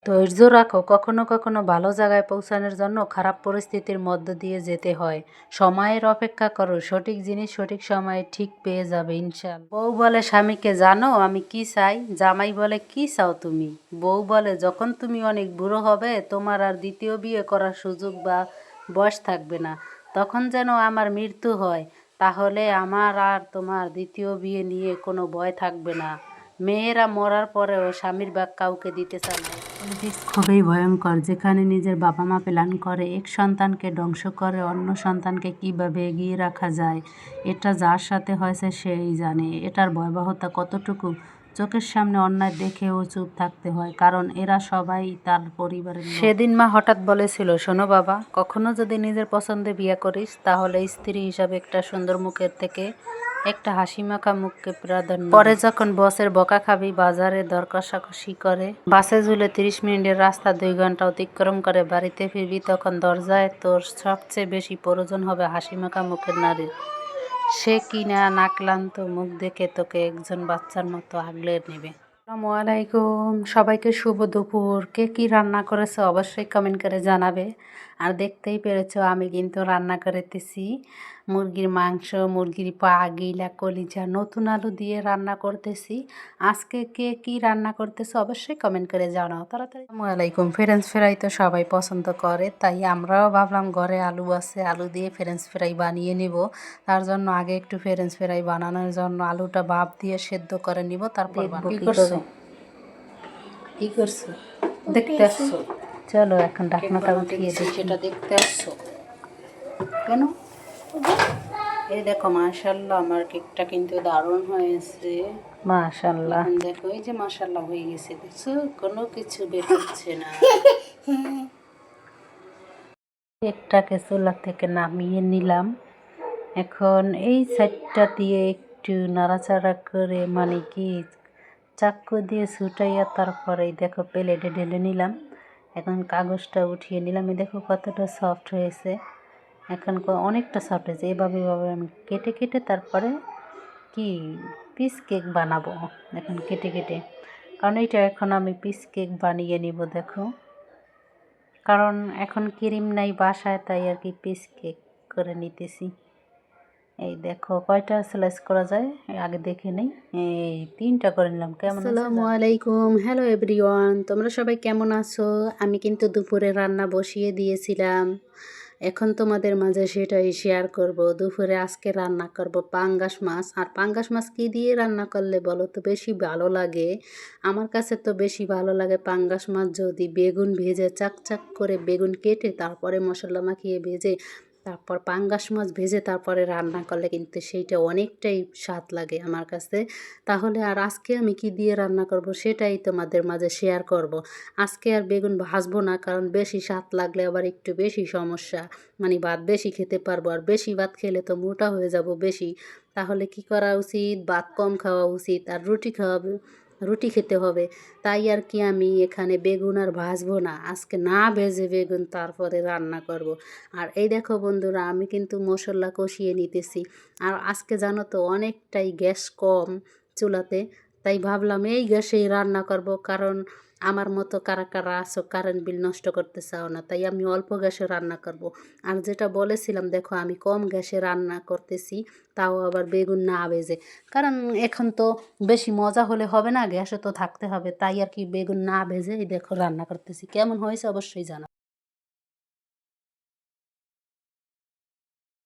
ধৈর্য রাখো, কখনো কখনো ভালো জায়গায় পৌঁছানোর জন্য খারাপ পরিস্থিতির মধ্য দিয়ে যেতে হয়। সময়ের অপেক্ষা করো, সঠিক জিনিস সঠিক সময়ে ঠিক পেয়ে যাবে ইনশাআল্লাহ। বউ বলে স্বামীকে, জানো আমি কি চাই? জামাই বলে, কি চাও তুমি? বউ বলে, যখন তুমি অনেক বুড়ো হবে, তোমার আর দ্বিতীয় বিয়ে করার সুযোগ বা বয়স থাকবে না, তখন যেন আমার মৃত্যু হয়, তাহলে আমার আর তোমার দ্বিতীয় বিয়ে নিয়ে কোনো ভয় থাকবে না। মেয়েরা মরার পরেও স্বামীর ভাগ কাউকে দিতে চায় না। পলিটিক্স খুবই ভয়ঙ্কর, যেখানে নিজের বাবা মা প্ল্যান করে এক সন্তানকে ধ্বংস করে অন্য সন্তানকে কিভাবে এগিয়ে রাখা যায়। এটা যার সাথে হয়েছে সেই জানে এটার ভয়াবহতা কতটুকু। চোখের সামনে অন্যায় দেখেও চুপ থাকতে হয়, কারণ এরা সবাই তার পরিবারের লোক। সেদিন মা হঠাৎ বলেছিল, শোনো বাবা, কখনো যদি নিজের পছন্দে বিয়ে করিস, তাহলে স্ত্রী হিসাবে একটা সুন্দর মুখের থেকে একটা হাসিমাখা মুখকে প্রাধান্য। পরে যখন বসের বকা খাবি, বাজারে দর কষাকষি করে, বাসে ঝুলে 30 মিনিটের রাস্তা 2 ঘন্টা অতিক্রম করে বাড়িতে ফিরবি, তখন দরজায় তোর সবচেয়ে বেশি প্রয়োজন হবে হাসিমাখা মুখের নারীর। সে কিনা নাকলান্ত মুখ দেখে তোকে একজন বাচ্চার মতো আগলে নেবে। আসসালামু আলাইকুম, সবাইকে শুভ দুপুর। কে কি রান্না করেছে অবশ্যই কমেন্ট করে জানাবে। আর দেখতেই পেরেছো, আমি কিন্তু রান্না করতেছি মুরগির মাংস, মুরগির পা, গিলা, কলিজা, নতুন আলু দিয়ে রান্না করতেছি। আজকে কে কি রান্না করতেছে অবশ্যই কমেন্ট করে জানাও তাড়াতাড়ি। আসসালামু আলাইকুম। ফ্রেঞ্চ ফ্রাই তো সবাই পছন্দ করে, তাই আমরাও ভাবলাম ঘরে আলু আছে, আলু দিয়ে ফ্রেঞ্চ ফ্রাই বানিয়ে নিব। তার জন্য আগে একটু ফ্রেঞ্চ ফ্রাই বানানোর জন্য আলুটা ভাপ দিয়ে সেদ্ধ করে নিব, তারপর কি করছো? কি করছো? দেখতে আসছো? চলো এখন ঢাকনাটা উঠিয়ে দিই। সেটা দেখতে আসছো কেন? এই দেখো, মাশাআল্লাহ, আমার কেকটা কিন্তু দারুণ হয়েছে। মাশাআল্লাহ, দেখো এই যে মাশাআল্লাহ হয়ে গেছে, দেখছো কোনো কিছু বের হচ্ছে না। কেকটাকে চুলা থেকে নামিয়ে নিলাম। এখন এই সাইডটা দিয়ে একটু নাড়াচাড়া করে, মানে কি চাকু দিয়ে ছুটাইয়া, তারপরে দেখো প্লেটে ঢেলে নিলাম। এখন কাগজটা উঠিয়ে নিলাম। এই দেখো কতটা সফট হয়েছে। এখন অনেকটা সফট হয়েছে। এভাবে আমি কেটে কেটে তারপরে কি পিস কেক বানাবো। এখন কেটে কেটে, কারণ এইটা এখন আমি পিস কেক বানিয়ে নিব। দেখো, কারণ এখন ক্রিম নাই বাসায়, তাই আর কি পিস কেক করে নিতেছি। এই দেখো কয়টা স্লাইস করা যায় আগে দেখে নেই। এই 3টা করে নিলাম। কেমন? আসসালামু আলাইকুম, হ্যালো এভরিওয়ান, তোমরা সবাই কেমন আছো? আমি কিন্তু দুপুরে রান্না বসিয়ে দিয়েছিলাম, এখন তোমাদের মাঝে সেটাই শেয়ার করব। দুপুরে আজকে রান্না করব পাঙ্গাস মাছ। আর পাঙ্গাস মাছ কী দিয়ে রান্না করলে বলো তো বেশি ভালো লাগে? আমার কাছে তো বেশি ভালো লাগে পাঙ্গাস মাছ যদি বেগুন ভেজে, চাকচাক করে বেগুন কেটে তারপরে মশলা মাখিয়ে ভেজে, তারপর পাঙ্গাস মাছ ভেজে তারপরে রান্না করলে কিন্তু সেইটা অনেকটাই স্বাদ লাগে আমার কাছে। তাহলে আর আজকে আমি কি দিয়ে রান্না করব সেটাই তোমাদের মাঝে শেয়ার করব। আজকে আর বেগুন ভাজবো না, কারণ বেশি স্বাদ লাগলে আবার একটু বেশি সমস্যা, মানে ভাত বেশি খেতে পারবো, আর বেশি ভাত খেলে তো মোটা হয়ে যাব বেশি। তাহলে কি করা উচিত? ভাত কম খাওয়া উচিত, আর রুটি খেতে হবে। তাই আর কি আমি এখানে বেগুন আর ভাজবো না, আজকে না ভেজে বেগুন তারপরে রান্না করব। আর এই দেখো বন্ধুরা, আমি কিন্তু মশলা কষিয়ে নিতেছি। আর আজকে জানো তো অনেকটাই গ্যাস কম চুলাতে, তাই ভাবলাম এই গ্যাসেই রান্না করব। কারণ আমার মতো কারা কারা আছো কারেন্ট বিল নষ্ট করতে চাও না, তাই আমি অল্প গ্যাসে রান্না করব। আর যেটা বলেছিলাম, দেখো আমি কম গ্যাসে রান্না করতেছি, তাও আবার বেগুন না ভেজে। কারণ এখন তো বেশি মজা হলে হবে না, গ্যাসে তো থাকতে হবে, তাই আর কি বেগুন না ভেজে এই দেখো রান্না করতেছি। কেমন হয়েছে অবশ্যই জানাও।